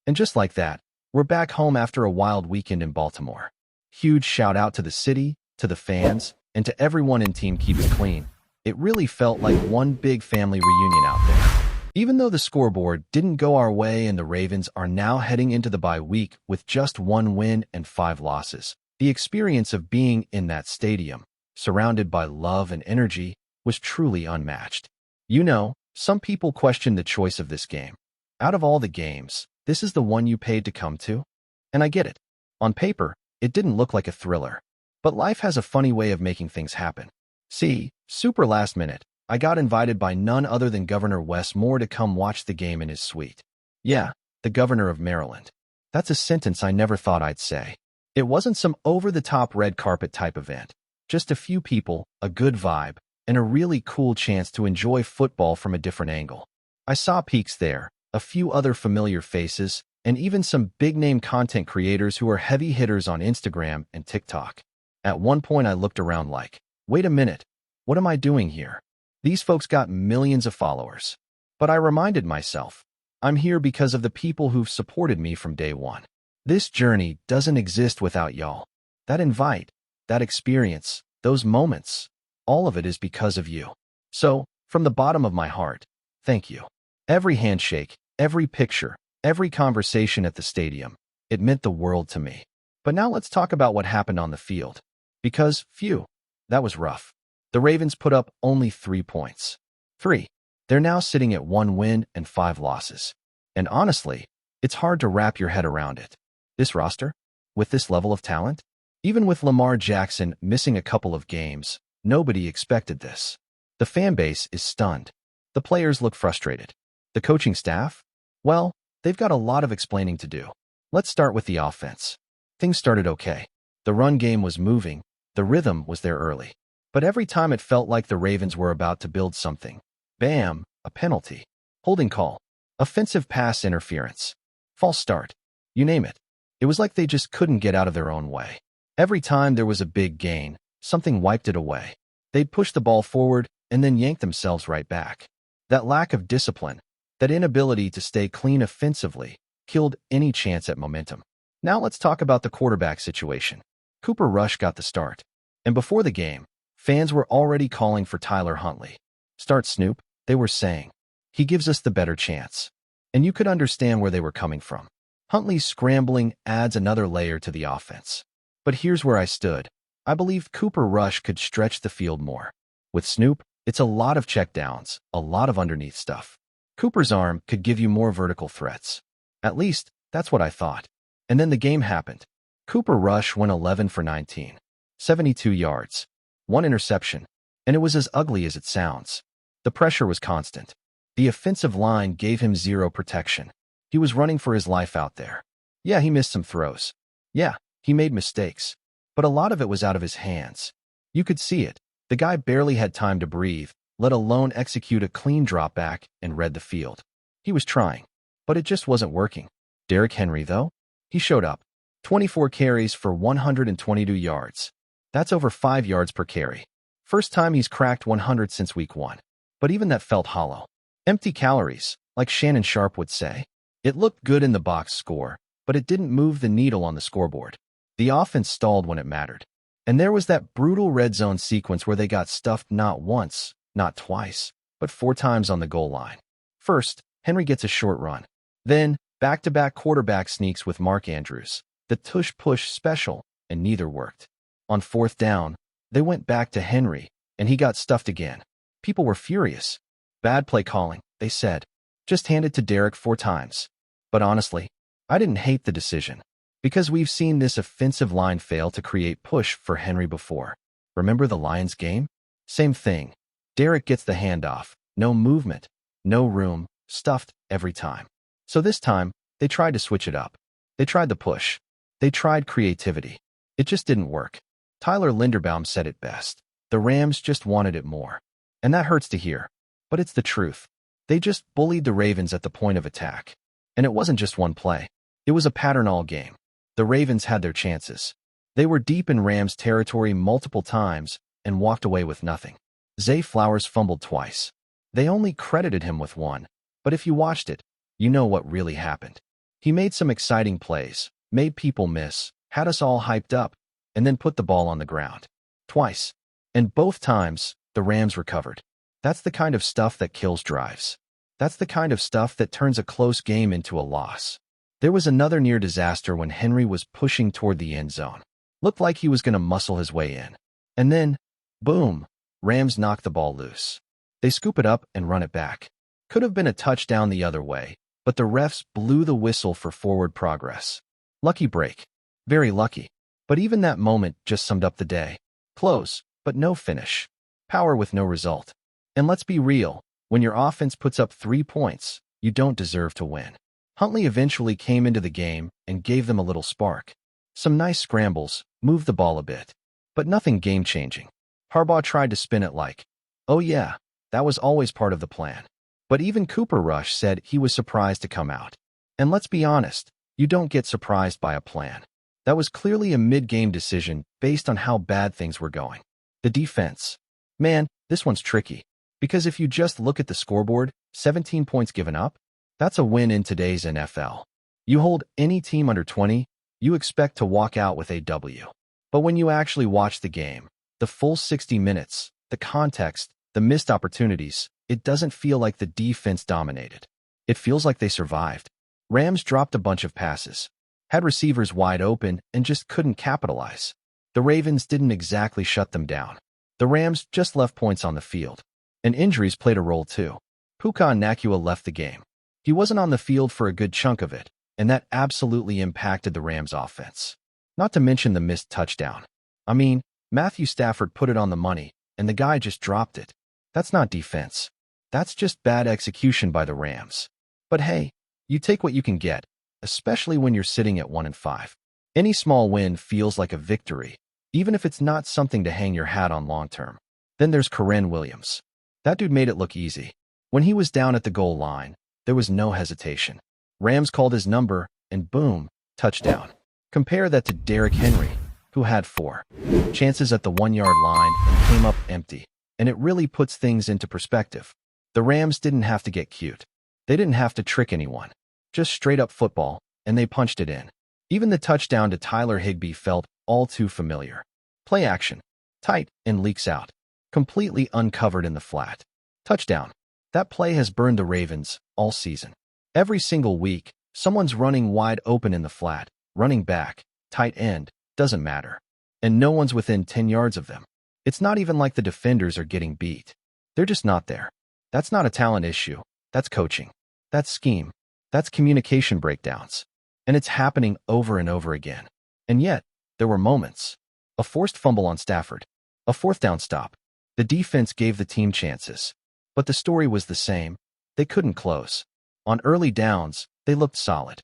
And just like that, we're back home after a wild weekend in Baltimore. Huge shout out to the city, to the fans, and to everyone in Team Keep It Clean. It really felt like one big family reunion out there. Even though the scoreboard didn't go our way and the Ravens are now heading into the bye week with just 1 win and 5 losses, the experience of being in that stadium, surrounded by love and energy, was truly unmatched. You know, some people question the choice of this game. Out of all the games, this is the one you paid to come to? And I get it. On paper, it didn't look like a thriller. But life has a funny way of making things happen. See, super last minute, I got invited by none other than Governor Wes Moore to come watch the game in his suite. Yeah, the governor of Maryland. That's a sentence I never thought I'd say. It wasn't some over-the-top red carpet type event. Just a few people, a good vibe, and a really cool chance to enjoy football from a different angle. I saw peaks there, a few other familiar faces, and even some big-name content creators who are heavy hitters on Instagram and TikTok. At one point I looked around like, wait a minute, what am I doing here? These folks got millions of followers. But I reminded myself, I'm here because of the people who've supported me from day one. This journey doesn't exist without y'all. That invite, that experience, those moments, all of it is because of you. So, from the bottom of my heart, thank you. Every handshake, every picture, every conversation at the stadium, it meant the world to me. But now let's talk about what happened on the field. Because, phew, that was rough. The Ravens put up only 3 points. 3. They're now sitting at 1 win and 5 losses. And honestly, it's hard to wrap your head around it. This roster? With this level of talent? Even with Lamar Jackson missing a couple of games, nobody expected this. The fan base is stunned. The players look frustrated. The coaching staff? Well, they've got a lot of explaining to do. Let's start with the offense. Things started okay. The run game was moving. The rhythm was there early. But every time it felt like the Ravens were about to build something. Bam, a penalty. Holding call. Offensive pass interference. False start. You name it. It was like they just couldn't get out of their own way. Every time there was a big gain, something wiped it away. They'd push the ball forward and then yank themselves right back. That lack of discipline, that inability to stay clean offensively, killed any chance at momentum. Now let's talk about the quarterback situation. Cooper Rush got the start. And before the game, fans were already calling for Tyler Huntley. Start Snoop, they were saying. He gives us the better chance. And you could understand where they were coming from. Huntley's scrambling adds another layer to the offense. But here's where I stood. I believed Cooper Rush could stretch the field more. With Snoop, it's a lot of checkdowns, a lot of underneath stuff. Cooper's arm could give you more vertical threats. At least, that's what I thought. And then the game happened. Cooper Rush went 11 for 19. 72 yards. 1 interception. And it was as ugly as it sounds. The pressure was constant. The offensive line gave him zero protection. He was running for his life out there. Yeah, he missed some throws. Yeah, he made mistakes. But a lot of it was out of his hands. You could see it. The guy barely had time to breathe, let alone execute a clean drop back and read the field. He was trying, but it just wasn't working. Derrick Henry, though? He showed up. 24 carries for 122 yards. That's over 5 yards per carry. First time he's cracked 100 since week 1. But even that felt hollow. Empty calories, like Shannon Sharp would say. It looked good in the box score, but it didn't move the needle on the scoreboard. The offense stalled when it mattered. And there was that brutal red zone sequence where they got stuffed not once, not twice, but 4 times on the goal line. First, Henry gets a short run. Then, back-to-back quarterback sneaks with Mark Andrews, the tush-push special, and neither worked. On 4th down, they went back to Henry, and he got stuffed again. People were furious. Bad play calling, they said. Just hand it to Derrick 4 times. But honestly, I didn't hate the decision. Because we've seen this offensive line fail to create push for Henry before. Remember the Lions game? Same thing. Derrick gets the handoff. No movement. No room. Stuffed every time. So this time, they tried to switch it up. They tried the push. They tried creativity. It just didn't work. Tyler Linderbaum said it best. The Rams just wanted it more. And that hurts to hear. But it's the truth. They just bullied the Ravens at the point of attack. And it wasn't just one play. It was a pattern all game. The Ravens had their chances. They were deep in Rams territory multiple times and walked away with nothing. Zay Flowers fumbled twice. They only credited him with 1. But if you watched it, you know what really happened. He made some exciting plays, made people miss, had us all hyped up, and then put the ball on the ground. Twice. And both times, the Rams recovered. That's the kind of stuff that kills drives. That's the kind of stuff that turns a close game into a loss. There was another near disaster when Henry was pushing toward the end zone. Looked like he was going to muscle his way in. And then, boom, Rams knocked the ball loose. They scoop it up and run it back. Could have been a touchdown the other way, but the refs blew the whistle for forward progress. Lucky break. Very lucky. But even that moment just summed up the day. Close, but no finish. Power with no result. And let's be real, when your offense puts up 3 points, you don't deserve to win. Huntley eventually came into the game and gave them a little spark. Some nice scrambles, moved the ball a bit. But nothing game-changing. Harbaugh tried to spin it like, oh yeah, that was always part of the plan. But even Cooper Rush said he was surprised to come out. And let's be honest, you don't get surprised by a plan. That was clearly a mid-game decision based on how bad things were going. The defense. Man, this one's tricky. Because if you just look at the scoreboard, 17 points given up, that's a win in today's NFL. You hold any team under 20, you expect to walk out with a W. But when you actually watch the game, the full 60 minutes, the context, the missed opportunities, it doesn't feel like the defense dominated. It feels like they survived. Rams dropped a bunch of passes, had receivers wide open, and just couldn't capitalize. The Ravens didn't exactly shut them down. The Rams just left points on the field. And injuries played a role too. Puka Nacua left the game. He wasn't on the field for a good chunk of it, and that absolutely impacted the Rams' offense. Not to mention the missed touchdown. I mean, Matthew Stafford put it on the money, and the guy just dropped it. That's not defense. That's just bad execution by the Rams. But hey, you take what you can get, especially when you're sitting at 1-5. Any small win feels like a victory, even if it's not something to hang your hat on long term. Then there's Kyren Williams. That dude made it look easy. When he was down at the goal line, there was no hesitation. Rams called his number, and boom, touchdown. Compare that to Derrick Henry, who had 4 chances at the 1-yard line and came up empty. And it really puts things into perspective. The Rams didn't have to get cute. They didn't have to trick anyone. Just straight-up football, and they punched it in. Even the touchdown to Tyler Higbee felt all too familiar. Play action. Tight and leaks out. Completely uncovered in the flat. Touchdown. That play has burned the Ravens all season. Every single week, someone's running wide open in the flat, running back, tight end, doesn't matter. And no one's within 10 yards of them. It's not even like the defenders are getting beat. They're just not there. That's not a talent issue. That's coaching. That's scheme. That's communication breakdowns. And it's happening over and over again. And yet, there were moments. A forced fumble on Stafford. A 4th down stop. The defense gave the team chances. But the story was the same. They couldn't close. On early downs, they looked solid.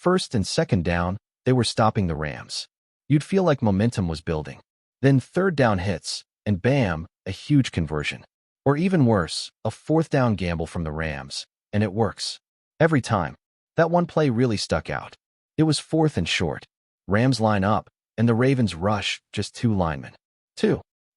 1st and 2nd down, they were stopping the Rams. You'd feel like momentum was building. Then 3rd down hits, and bam, a huge conversion. Or even worse, a 4th down gamble from the Rams, and it works. Every time. That one play really stuck out. It was 4th and short. Rams line up, and the Ravens rush just 2 linemen.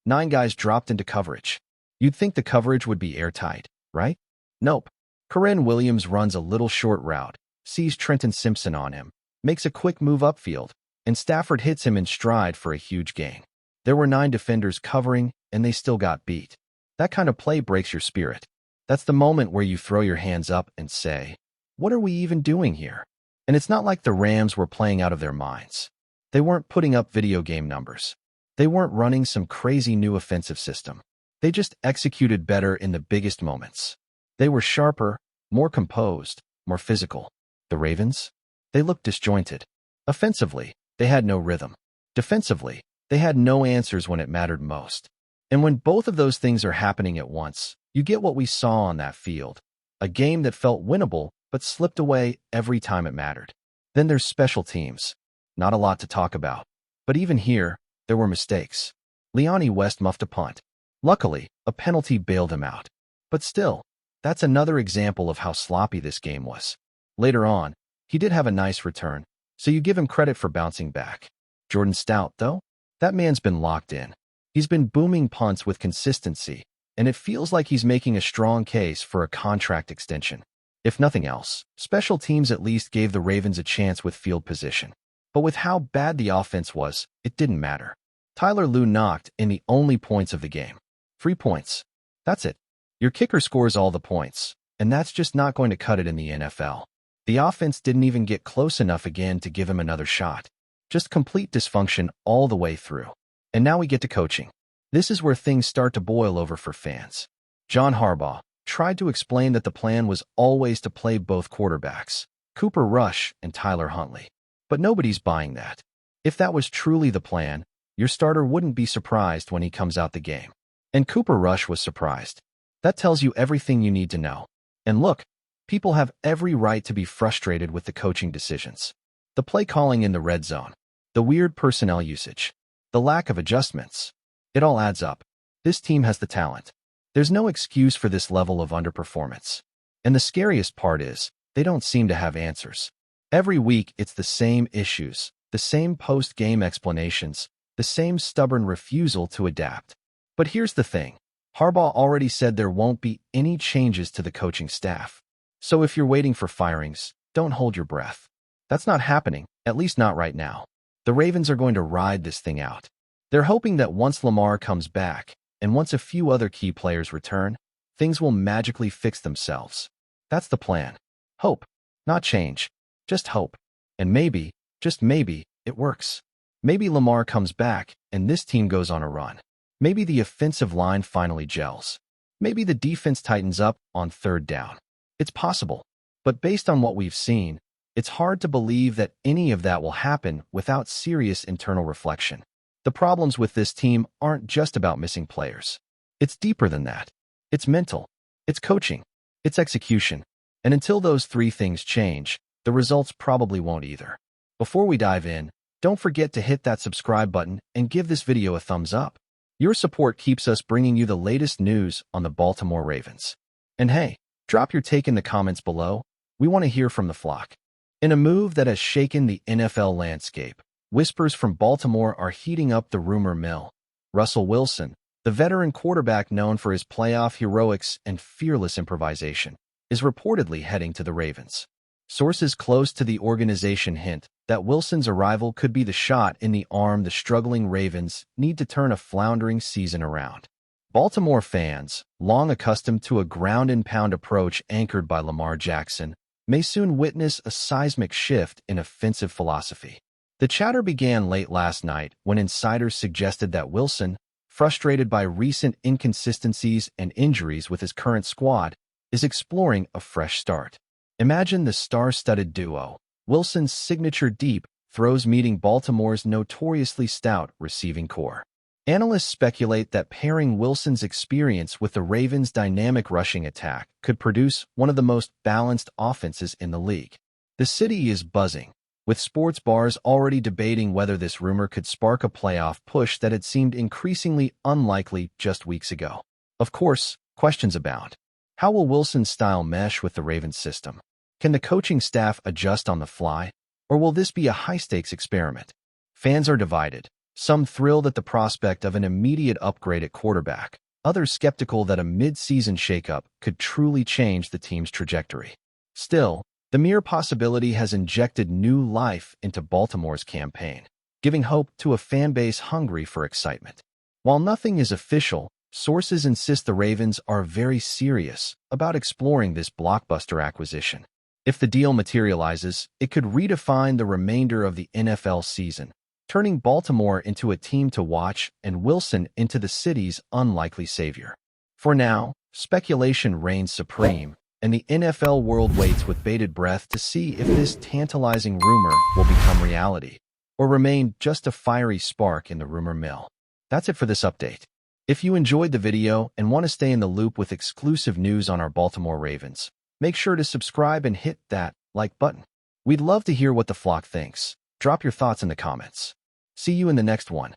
9 guys dropped into coverage. You'd think the coverage would be airtight, right? Nope. Kyren Williams runs a little short route, sees Trenton Simpson on him, makes a quick move upfield, and Stafford hits him in stride for a huge gain. There were 9 defenders covering, and they still got beat. That kind of play breaks your spirit. That's the moment where you throw your hands up and say, what are we even doing here? And it's not like the Rams were playing out of their minds. They weren't putting up video game numbers. They weren't running some crazy new offensive system. They just executed better in the biggest moments. They were sharper, more composed, more physical. The Ravens? They looked disjointed. Offensively, they had no rhythm. Defensively, they had no answers when it mattered most. And when both of those things are happening at once, you get what we saw on that field. A game that felt winnable, but slipped away every time it mattered. Then there's special teams. Not a lot to talk about. But even here, there were mistakes. Leone West muffed a punt. Luckily, a penalty bailed him out. But still, that's another example of how sloppy this game was. Later on, he did have a nice return, so you give him credit for bouncing back. Jordan Stout, though? That man's been locked in. He's been booming punts with consistency, and it feels like he's making a strong case for a contract extension. If nothing else, special teams at least gave the Ravens a chance with field position. But with how bad the offense was, it didn't matter. Tyler Lue knocked in the only points of the game. 3 points. That's it. Your kicker scores all the points, and that's just not going to cut it in the NFL. The offense didn't even get close enough again to give him another shot. Just complete dysfunction all the way through. And now we get to coaching. This is where things start to boil over for fans. John Harbaugh tried to explain that the plan was always to play both quarterbacks, Cooper Rush and Tyler Huntley. But nobody's buying that. If that was truly the plan, your starter wouldn't be surprised when he comes out the game. And Cooper Rush was surprised. That tells you everything you need to know. And look, people have every right to be frustrated with the coaching decisions. The play calling in the red zone, the weird personnel usage, the lack of adjustments. It all adds up. This team has the talent. There's no excuse for this level of underperformance. And the scariest part is, they don't seem to have answers. Every week, it's the same issues, the same post-game explanations, the same stubborn refusal to adapt. But here's the thing. Harbaugh already said there won't be any changes to the coaching staff. So if you're waiting for firings, don't hold your breath. That's not happening, at least not right now. The Ravens are going to ride this thing out. They're hoping that once Lamar comes back, and once a few other key players return, things will magically fix themselves. That's the plan. Hope, not change. Just hope. And maybe, just maybe, it works. Maybe Lamar comes back, and this team goes on a run. Maybe the offensive line finally gels. Maybe the defense tightens up on third down. It's possible. But based on what we've seen, it's hard to believe that any of that will happen without serious internal reflection. The problems with this team aren't just about missing players. It's deeper than that. It's mental. It's coaching. It's execution. And until those 3 things change, the results probably won't either. Before we dive in, don't forget to hit that subscribe button and give this video a thumbs up. Your support keeps us bringing you the latest news on the Baltimore Ravens. And hey, drop your take in the comments below. We want to hear from the flock. In a move that has shaken the NFL landscape, whispers from Baltimore are heating up the rumor mill. Russell Wilson, the veteran quarterback known for his playoff heroics and fearless improvisation, is reportedly heading to the Ravens. Sources close to the organization hint that Wilson's arrival could be the shot in the arm the struggling Ravens need to turn a floundering season around. Baltimore fans, long accustomed to a ground-and-pound approach anchored by Lamar Jackson, may soon witness a seismic shift in offensive philosophy. The chatter began late last night when insiders suggested that Wilson, frustrated by recent inconsistencies and injuries with his current squad, is exploring a fresh start. Imagine the star-studded duo, Wilson's signature deep throws meeting Baltimore's notoriously stout receiving core. Analysts speculate that pairing Wilson's experience with the Ravens' dynamic rushing attack could produce one of the most balanced offenses in the league. The city is buzzing, with sports bars already debating whether this rumor could spark a playoff push that had seemed increasingly unlikely just weeks ago. Of course, questions abound. How will Wilson's style mesh with the Ravens system? Can the coaching staff adjust on the fly, or will this be a high-stakes experiment? Fans are divided, some thrilled at the prospect of an immediate upgrade at quarterback, others skeptical that a mid-season shakeup could truly change the team's trajectory. Still, the mere possibility has injected new life into Baltimore's campaign, giving hope to a fan base hungry for excitement. While nothing is official, sources insist the Ravens are very serious about exploring this blockbuster acquisition. If the deal materializes, it could redefine the remainder of the NFL season, turning Baltimore into a team to watch and Wilson into the city's unlikely savior. For now, speculation reigns supreme, and the NFL world waits with bated breath to see if this tantalizing rumor will become reality, or remain just a fiery spark in the rumor mill. That's it for this update. If you enjoyed the video and want to stay in the loop with exclusive news on our Baltimore Ravens, make sure to subscribe and hit that like button. We'd love to hear what the flock thinks. Drop your thoughts in the comments. See you in the next one.